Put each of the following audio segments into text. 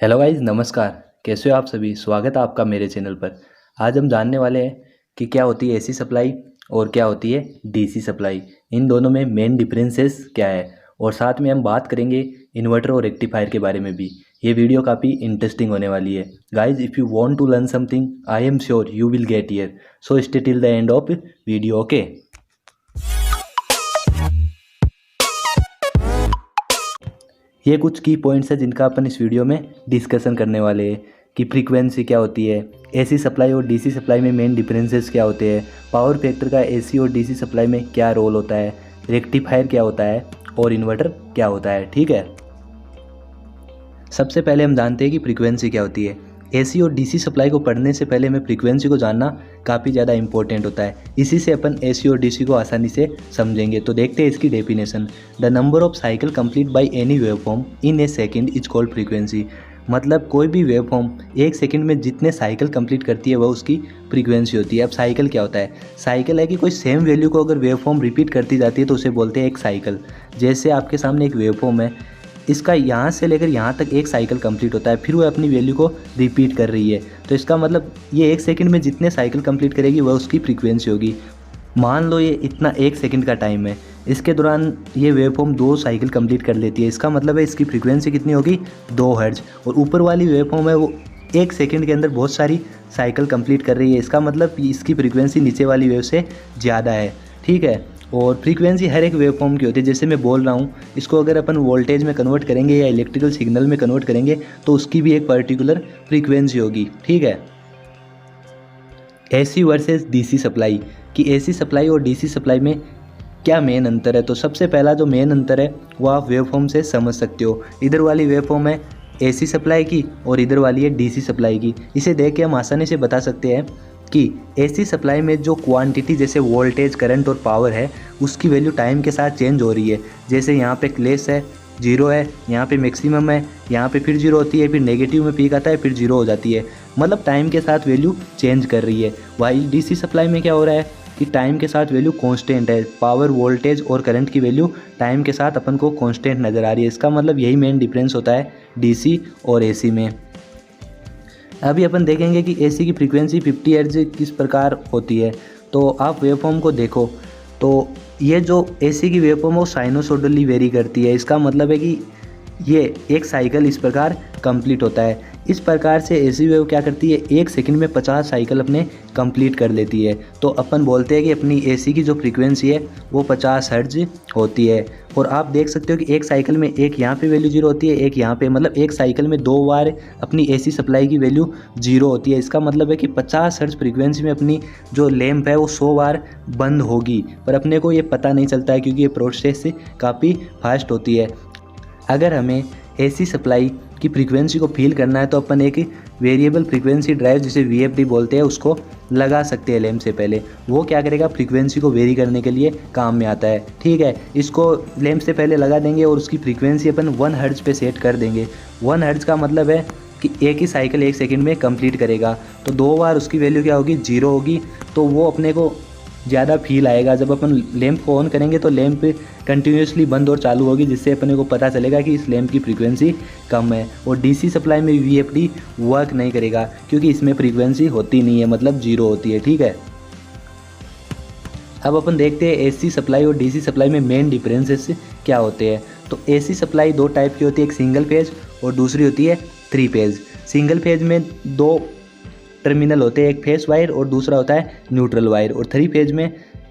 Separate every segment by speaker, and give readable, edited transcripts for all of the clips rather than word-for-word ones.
Speaker 1: Hello guys, नमस्कार। कैसे हो आप सभी? स्वागत है आपका मेरे चैनल पर। आज हम जानने वाले हैं कि क्या होती है एसी सप्लाई और क्या होती है डीसी सप्लाई। इन दोनों में मेन डिफरेंसेस क्या है, और साथ में हम बात करेंगे इन्वर्टर और रेक्टिफायर के बारे में भी। ये वीडियो काफ़ी इंटरेस्टिंग होने वाली है। Guys, if you want to learn something, I am sure you will get here. So stay till the end of video, okay. ये कुछ की पॉइंट्स है जिनका अपन इस वीडियो में डिस्कशन करने वाले हैं कि फ्रीक्वेंसी क्या होती है, एसी सप्लाई और डीसी सप्लाई में मेन डिफरेंसेस क्या होते हैं, पावर फैक्टर का एसी और डीसी सप्लाई में क्या रोल होता है, रेक्टिफायर क्या होता है और इन्वर्टर क्या होता है। ठीक है, सबसे पहले हम जानते हैं कि फ्रीक्वेंसी क्या होती है। एसी और डीसी सप्लाई को पढ़ने से पहले हमें फ्रीक्वेंसी को जानना काफ़ी ज़्यादा इंपॉर्टेंट होता है। इसी से अपन एसी और डीसी को आसानी से समझेंगे। तो देखते हैं इसकी definition. The number of cycle complete by any waveform in A second is called frequency. मतलब कोई भी वेवफॉर्म एक सेकंड में जितने साइकिल कंप्लीट करती है वह उसकी फ्रीक्वेंसी होती है। अब साइकिल क्या होता है? साइकिल है कि कोई सेम वैल्यू को अगर वेवफॉर्म रिपीट करती जाती है तो उसे बोलते हैं एक साइकिल। जैसे आपके सामने एक वेवफॉर्म है, इसका यहाँ से लेकर यहाँ तक एक साइकिल कंप्लीट होता है, फिर वो अपनी वैल्यू को रिपीट कर रही है। तो इसका मतलब ये एक सेकंड में जितने साइकिल कंप्लीट करेगी वह उसकी फ्रीक्वेंसी होगी। मान लो ये इतना एक सेकंड का टाइम है, इसके दौरान ये वेवफॉर्म 2 साइकिल कंप्लीट कर लेती है। इसका मतलब है इसकी फ्रीक्वेंसी कितनी होगी? 2 हर्ट्ज। और ऊपर वाली वेवफॉर्म है वो एक सेकंड के अंदर बहुत सारी साइकिल कंप्लीट कर रही है। इसका मतलब इसकी फ्रीक्वेंसी नीचे वाली वेव से ज़्यादा है। ठीक है, और फ्रीक्वेंसी हर एक वेवफॉर्म की होती है। जैसे मैं बोल रहा हूँ, इसको अगर अपन वोल्टेज में कन्वर्ट करेंगे या इलेक्ट्रिकल सिग्नल में कन्वर्ट करेंगे तो उसकी भी एक पर्टिकुलर फ्रीक्वेंसी होगी। ठीक है, एसी वर्सेस डीसी सप्लाई, कि एसी सप्लाई और डीसी सप्लाई में क्या मेन अंतर है। तो सबसे पहला जो मेन अंतर है वो आप वेवफॉर्म से समझ सकते हो। इधर वाली वेवफॉर्म है एसी सप्लाई की और इधर वाली है डीसी सप्लाई की। इसे देख के हम आसानी से बता सकते हैं कि एसी सप्लाई में जो क्वांटिटी जैसे वोल्टेज, करंट और पावर है उसकी वैल्यू टाइम के साथ चेंज हो रही है। जैसे यहाँ पे क्लेश है, जीरो है, यहाँ पे मैक्सिमम है, यहाँ पे फिर जीरो होती है, फिर नेगेटिव में पीक आता है, फिर जीरो हो जाती है। मतलब टाइम के साथ वैल्यू चेंज कर रही है। वाइल डीसी सप्लाई में क्या हो रहा है कि टाइम के साथ वैल्यू कांस्टेंट है। पावर, वोल्टेज और करंट की वैल्यू टाइम के साथ अपन को कांस्टेंट नज़र आ रही है। इसका मतलब यही मेन डिफरेंस होता है डीसी और एसी में। अभी अपन देखेंगे कि एसी की फ्रीक्वेंसी 50 हर्ट्ज किस प्रकार होती है। तो आप वेवफॉर्म को देखो, तो ये जो एसी की वेवफॉर्म है वो साइनोसोडली वेरी करती है। इसका मतलब है कि ये एक साइकिल इस प्रकार कंप्लीट होता है। इस प्रकार से एसी वेव क्या करती है, एक सेकंड में 50 साइकिल अपने कंप्लीट कर लेती है। तो अपन बोलते हैं कि अपनी एसी की जो फ्रीक्वेंसी है वो 50 हर्ट्ज होती है। और आप देख सकते हो कि एक साइकिल में एक यहाँ पे वैल्यू जीरो होती है, एक यहाँ पे, मतलब एक साइकिल में 2 बार अपनी एसी सप्लाई की वैल्यू जीरो होती है। इसका मतलब है कि 50 हर्ट्ज फ्रीक्वेंसी में अपनी जो लैंप है वो 100 बार बंद होगी, पर अपने को ये पता नहीं चलता है क्योंकि ये प्रोसेस काफ़ी फास्ट होती है। अगर हमें एसी सप्लाई की फ्रीक्वेंसी को फील करना है तो अपन एक वेरिएबल फ्रीक्वेंसी ड्राइव, जिसे वीएफडी बोलते हैं, उसको लगा सकते हैं लैंप से पहले। वो क्या करेगा, फ्रीक्वेंसी को वेरी करने के लिए काम में आता है। ठीक है, इसको लैंप से पहले लगा देंगे और उसकी फ्रीक्वेंसी अपन 1 हर्ट्ज पे सेट कर देंगे। 1 हर्ट्ज का मतलब है कि एक ही साइकिल एक सेकंड में कंप्लीट करेगा। तो 2 बार उसकी वैल्यू क्या होगी, जीरो होगी। तो वो अपने को ज़्यादा फील आएगा। जब अपन लैंप को ऑन करेंगे तो लैंप कंटिन्यूसली बंद और चालू होगी, जिससे अपने को पता चलेगा कि इस लैंप की फ्रीक्वेंसी कम है। और डीसी सप्लाई में वीएफडी वर्क नहीं करेगा क्योंकि इसमें फ्रीक्वेंसी होती नहीं है, मतलब जीरो होती है। ठीक है, अब अपन देखते हैं एसी सप्लाई और डीसी सप्लाई में मेन डिफरेंसेस क्या होते हैं। तो एसी सप्लाई 2 टाइप की होती है, एक सिंगल फेज और दूसरी होती है 3 फेज। सिंगल फेज में 2 टर्मिनल होते हैं, एक फेस वायर और दूसरा होता है न्यूट्रल वायर। और 3 फेज में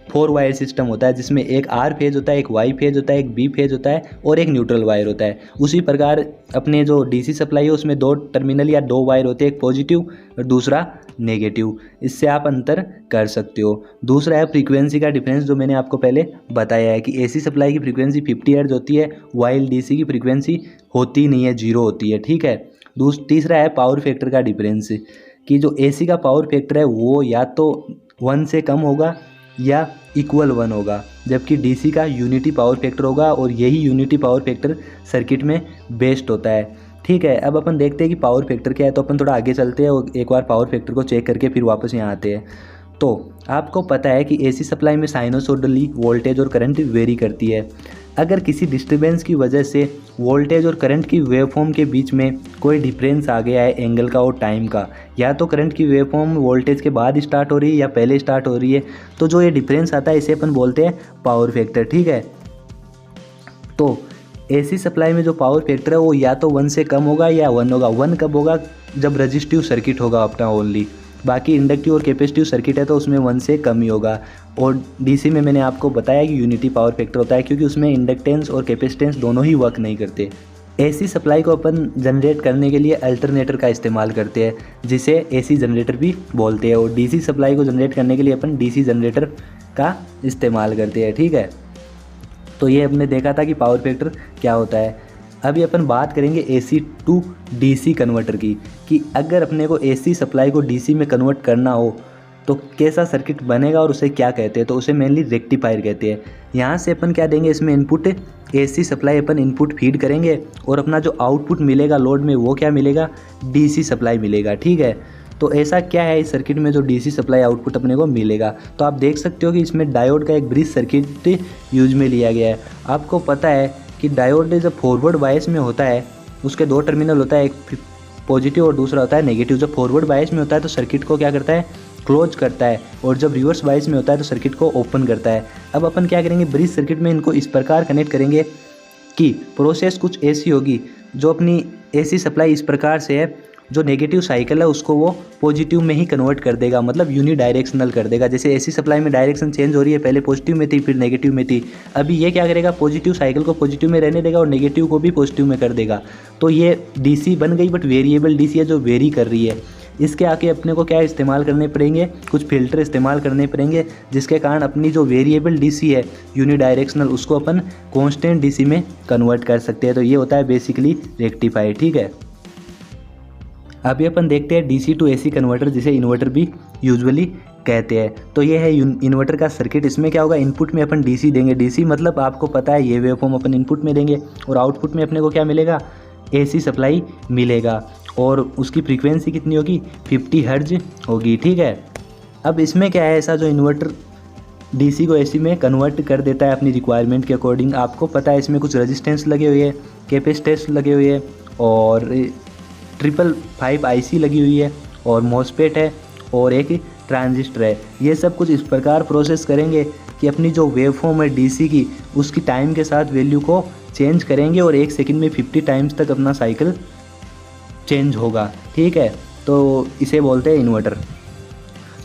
Speaker 1: 4 वायर सिस्टम होता है, जिसमें एक आर फेज होता है, एक वाई फेज होता है, एक बी फेज होता है और एक न्यूट्रल वायर होता है। उसी प्रकार अपने जो डीसी सप्लाई है उसमें 2 टर्मिनल या 2 वायर होते हैं, एक पॉजिटिव और दूसरा नेगेटिव। इससे आप अंतर कर सकते हो। दूसरा है फ्रीक्वेंसी का डिफरेंस, जो मैंने आपको पहले बताया है कि एसी सप्लाई की फ्रीक्वेंसी 50 हर्ट्ज होती है, वाइल डीसी की फ्रीक्वेंसी होती नहीं है, जीरो होती है। ठीक है, तीसरा है पावर फैक्टर का डिफरेंस, कि जो एसी का पावर फैक्टर है वो या तो 1 से कम होगा या इक्वल 1 होगा, जबकि डीसी का यूनिटी पावर फैक्टर होगा और यही यूनिटी पावर फैक्टर सर्किट में बेस्ट होता है। ठीक है, अब अपन देखते हैं कि पावर फैक्टर क्या है। तो अपन थोड़ा आगे चलते हैं और एक बार पावर फैक्टर को चेक करके फिर वापस यहाँ आते हैं। तो आपको पता है कि एसी सप्लाई में साइनोसोडली वोल्टेज और करंट वेरी करती है। अगर किसी डिस्टरबेंस की वजह से वोल्टेज और करंट की वेवफॉर्म के बीच में कोई डिफरेंस आ गया है एंगल का और टाइम का, या तो करंट की वेवफॉर्म वोल्टेज के बाद स्टार्ट हो रही है या पहले स्टार्ट हो रही है, तो जो ये डिफरेंस आता है इसे अपन बोलते हैं पावर फैक्टर। ठीक है, तो एसी सप्लाई में जो पावर फैक्टर है वो या तो 1 से कम होगा या 1 होगा। 1 कब होगा? जब रजिस्टिव सर्किट होगा अपना ओनली। बाकी इंडक्टिव और कैपेसिटिव सर्किट है तो उसमें 1 से कम ही होगा। और डीसी में मैंने आपको बताया कि यूनिटी पावर फैक्टर होता है, क्योंकि उसमें इंडक्टेंस और कैपेसिटेंस दोनों ही वर्क नहीं करते। एसी सप्लाई को अपन जनरेट करने के लिए अल्टरनेटर का इस्तेमाल करते हैं, जिसे एसी जनरेटर भी बोलते हैं। और डीसी सप्लाई को जनरेट करने के लिए अपन डीसी जनरेटर का इस्तेमाल करते हैं। ठीक है, तो ये हमने देखा था कि पावर फैक्टर क्या होता है। अभी अपन बात करेंगे एसी टू डीसी कन्वर्टर की, कि अगर अपने को एसी सप्लाई को डीसी में कन्वर्ट करना हो तो कैसा सर्किट बनेगा और उसे क्या कहते हैं, तो उसे मेनली रेक्टिफायर कहते हैं। यहाँ से अपन क्या देंगे, इसमें इनपुट एसी सप्लाई अपन इनपुट फीड करेंगे और अपना जो आउटपुट मिलेगा लोड में वो क्या मिलेगा, डीसी सप्लाई मिलेगा। ठीक है, तो ऐसा क्या है इस सर्किट में जो डीसी सप्लाई आउटपुट अपने को मिलेगा, तो आप देख सकते हो कि इसमें डायोड का एक ब्रिज सर्किट यूज में लिया गया है। आपको पता है कि डायोड जब फॉरवर्ड बायस में होता है उसके 2 टर्मिनल होता है, एक पॉजिटिव और दूसरा होता है नेगेटिव। जब फॉरवर्ड बायस में होता है तो सर्किट को क्या करता है, क्लोज करता है, और जब रिवर्स बायस में होता है तो सर्किट को ओपन करता है। अब अपन क्या करेंगे, ब्रिज सर्किट में इनको इस प्रकार कनेक्ट करेंगे कि प्रोसेस कुछ ऐसी होगी, जो अपनी एसी सप्लाई इस प्रकार से है, जो नेगेटिव साइकिल है उसको वो पॉजिटिव में ही कन्वर्ट कर देगा, मतलब यूनी डायरेक्शनल कर देगा। जैसे एसी सप्लाई में डायरेक्शन चेंज हो रही है, पहले पॉजिटिव में थी फिर नेगेटिव में थी, अभी ये क्या करेगा, पॉजिटिव साइकिल को पॉजिटिव में रहने देगा और नेगेटिव को भी पॉजिटिव में कर देगा। तो ये डीसी बन गई, बट वेरिएबल डीसी है जो वेरी कर रही है। इसके आगे अपने को क्या इस्तेमाल करने पड़ेंगे, कुछ फिल्टर इस्तेमाल करने पड़ेंगे, जिसके कारण अपनी जो वेरिएबल डीसी है यूनी डायरेक्शनल उसको अपन कांस्टेंट डीसी में कन्वर्ट कर सकते हैं। तो ये होता है बेसिकली रेक्टिफायर। ठीक है, अभी अपन देखते हैं डीसी टू एसी कन्वर्टर, जिसे इन्वर्टर भी यूजुअली कहते हैं। तो ये है इन्वर्टर का सर्किट। इसमें क्या होगा, इनपुट में अपन डीसी देंगे। डीसी मतलब आपको पता है ये वेवफॉर्म अपन इनपुट में देंगे और आउटपुट में अपने को क्या मिलेगा, एसी सप्लाई मिलेगा, और उसकी फ्रीक्वेंसी कितनी होगी, 50 हर्ट्ज होगी। ठीक है, अब इसमें क्या है, ऐसा जो इन्वर्टर डीसी को एसी में कन्वर्ट कर देता है अपनी रिक्वायरमेंट के अकॉर्डिंग। आपको पता है इसमें कुछ रेजिस्टेंस लगे हुए है, कैपेसिटेंस लगे हुए है, और 555 आईसी लगी हुई है, और मॉसफेट है, और एक ट्रांजिस्टर है। ये सब कुछ इस प्रकार प्रोसेस करेंगे कि अपनी जो वेवफॉर्म है डीसी की, उसकी टाइम के साथ वैल्यू को चेंज करेंगे और 1 सेकंड में 50 टाइम्स तक अपना साइकिल चेंज होगा। ठीक है, तो इसे बोलते हैं इन्वर्टर।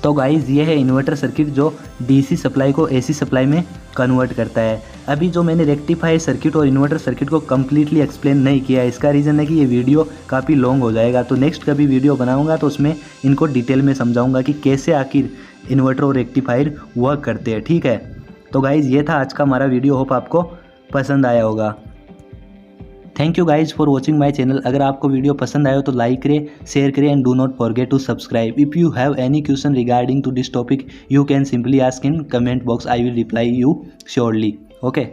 Speaker 1: तो गाइज़ ये है इन्वर्टर सर्किट जो डीसी सप्लाई को एसी सप्लाई में कन्वर्ट करता है। अभी जो मैंने रेक्टिफायर सर्किट और इन्वर्टर सर्किट को कम्प्लीटली एक्सप्लेन नहीं किया, इसका रीज़न है कि ये वीडियो काफ़ी लॉन्ग हो जाएगा। तो नेक्स्ट कभी वीडियो बनाऊंगा तो उसमें इनको डिटेल में समझाऊंगा कि कैसे आखिर इन्वर्टर और रेक्टिफायर वर्क करते हैं। ठीक है, तो गाइज़ ये था आज का हमारा वीडियो, होप आपको पसंद आया होगा। Thank you guys for watching my channel. अगर आपको वीडियो पसंद आया हो तो लाइक करें, शेयर करें, and do not forget to subscribe. If you have any question regarding to this topic, you can simply ask in comment box, I will reply you surely. Okay.